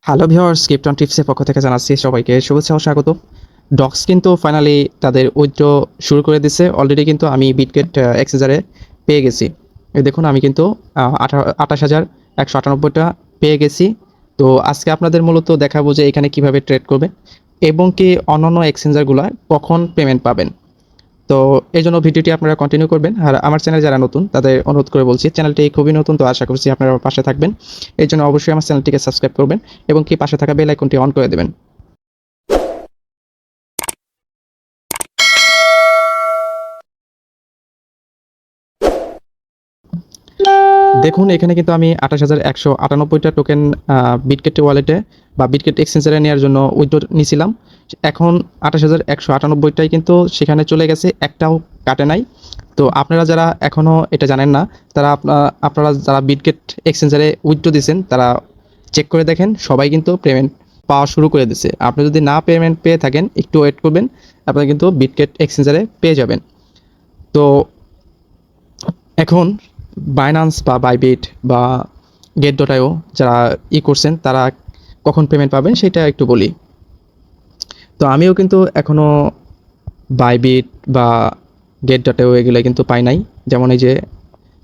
Hello viewers, krypton টিপসের পক্ষ থেকে জানাচ্ছি সবাইকে শুভেচ্ছা ও স্বাগত। ডক্স কিন্তু ফাইনালি তাদের উইথড্র শুরু করে দিচ্ছে। অলরেডি কিন্তু আমি বিটগেট এক্সচেঞ্জারে পেয়ে গেছি। এই দেখুন আমি কিন্তু 28,198টা পেয়ে গেছি। তো আজকে আপনাদের মূলত দেখাবো যে এখানে কিভাবে ট্রেড করবে এবং কি অন্যান্য এক্সচেঞ্জারগুলো কখন পেমেন্ট পাবেন। তো এই জন্য ভিডিওটি আপনারা কন্টিনিউ করবেন। আর আমার চ্যানেল যারা নতুন তাদের অনুরোধ করে বলছি, চ্যানেলটি খুবই নতুন, তো আশা করছি আপনারা আমার পাশে থাকবেন। এই জন্য অবশ্যই আমার চ্যানেলটিকে সাবস্ক্রাইব করবেন এবং কি পাশে থাকা বেল আইকনটি অন করে দেবেন। দেখুন এখানে কিন্তু আমি 28,198টা টোকেন বিটগেট ওয়ালেটে বা বিটগেট এক্সচেঞ্জারে নেওয়ার জন্য উইথড্র নিয়েছিলাম। এখন 28,198টাই কিন্তু সেখানে চলে গেছে, একটাও কাটে নাই। তো আপনারা যারা এখনও এটা জানেন না, তারা আপনারা যারা বিটগেট এক্সচেঞ্জারে উইথড্র দিয়েছেন তারা চেক করে দেখেন, সবাই কিন্তু পেমেন্ট পাওয়া শুরু করে দিছে। আপনি যদি না পেমেন্ট পেয়ে থাকেন একটু ওয়েট করবেন, আপনারা কিন্তু বিটগেট এক্সচেঞ্জারে পেয়ে যাবেন। তো এখন বাইন্যান্স বা বাইবিট বা গেট.io যারা করছেন তারা কখন পেমেন্ট পাবেন সেটা একটু বলি। তো আমিও কিন্তু এখনও বাইবিট বা গেট.io এগুলো কিন্তু পাই নাই। যেমন এই যে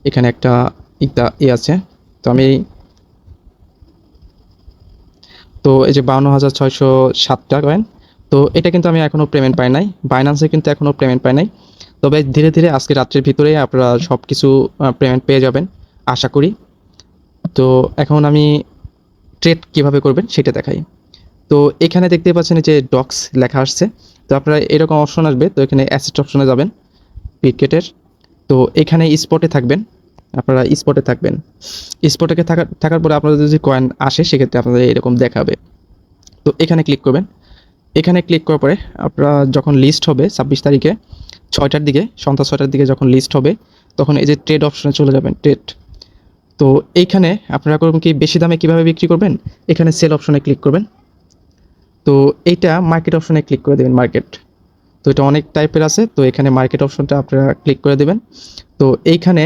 এখানে একটা আছে। তো আমি এই যে 52,607টা কয়েন, তো এটা কিন্তু আমি এখনও পেমেন্ট পাই নাই। বাইন্যান্সে কিন্তু এখনও পেমেন্ট পাই নাই। তবে ধীরে ধীরে আজকে রাত্রের ভিতরেই আপনারা সব কিছু পেমেন্ট পেয়ে যাবেন আশা করি। তো এখন আমি ট্রেড কিভাবে করবেন সেটা দেখাই। তো এখানে দেখতে পাচ্ছেন যে ডক্স লেখা আসছে। তো আপনারা এরকম অপশন আসবে, তো এখানে অ্যাসেট অপশনে যাবেন বিটগেটের। তো এখানে স্পটে থাকবেন, আপনারা স্পটে থাকবেন। স্পটে থাকার পরে আপনাদের যদি কয়েন আসে সেক্ষেত্রে আপনাদের এরকম দেখাবে। তো এখানে ক্লিক করবেন। এখানে ক্লিক করার পরে আপনারা যখন লিস্ট হবে 26 তারিখে 6টার দিকে, সন্ধ্যা 6টার দিকে যখন লিস্ট হবে, তখন এই যে ট্রেড অপশনে চলে যাবেন, ট্রেড। তো এইখানে আপনারা করবেন কি, বেশি দামে কীভাবে বিক্রি করবেন, এখানে সেল অপশনে ক্লিক করবেন। তো এইটা মার্কেট অপশনে ক্লিক করে দেবেন, মার্কেট। তো এটা অনেক টাইপের আছে, তো এখানে মার্কেট অপশনটা আপনারা ক্লিক করে দেবেন। তো এখানে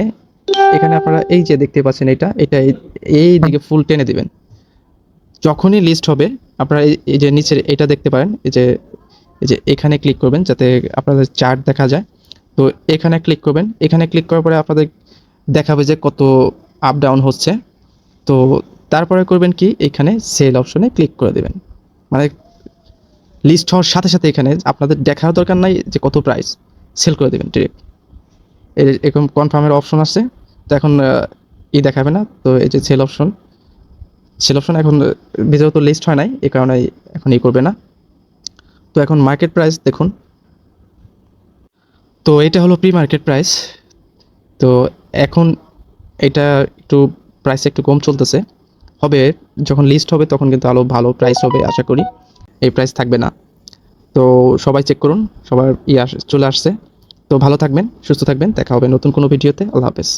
আপনারা এই যে দেখতে পাচ্ছেন এটা এই দিকে ফুল টেনে দিবেন। যখনই লিস্ট হবে আপনারা এই যে নিচের এটা দেখতে পারেন, এই যে এখানে ক্লিক করবেন যাতে আপনাদের চার্ট দেখা যায়। তো এখানে ক্লিক করবেন। এখানে ক্লিক করার পরে আপনাদের দেখাবে যে কত আপ ডাউন হচ্ছে। তো তারপরে করবেন কি, এখানে সেল অপশনে ক্লিক করে দেবেন। মানে লিস্ট হওয়ার সাথে সাথে এখানে আপনাদের দেখার দরকার নাই যে কত প্রাইস, সেল করে দেবেন ডিরেক্ট। এরকম কনফার্মের অপশন আছে। তো এখন দেখাবে না, তো এই যে সেল অপশন এখন ভিতরে তো লিস্ট হয় নাই, এই কারণে এখন করবে না। তো এখন মার্কেট প্রাইস দেখুন। তো এটা হলো প্রি মার্কেট প্রাইস। তো এখন এটা একটু প্রাইস একটু কম চলতেছে, হবে যখন লিস্ট হবে তখন কিন্তু আরও ভালো প্রাইস হবে আশা করি, এই প্রাইস থাকবে না। তো সবাই চেক করুন, সবার চলে আসছে। তো ভালো থাকবেন, সুস্থ থাকবেন, দেখা হবে নতুন কোনো ভিডিওতে। আল্লাহ হাফেজ।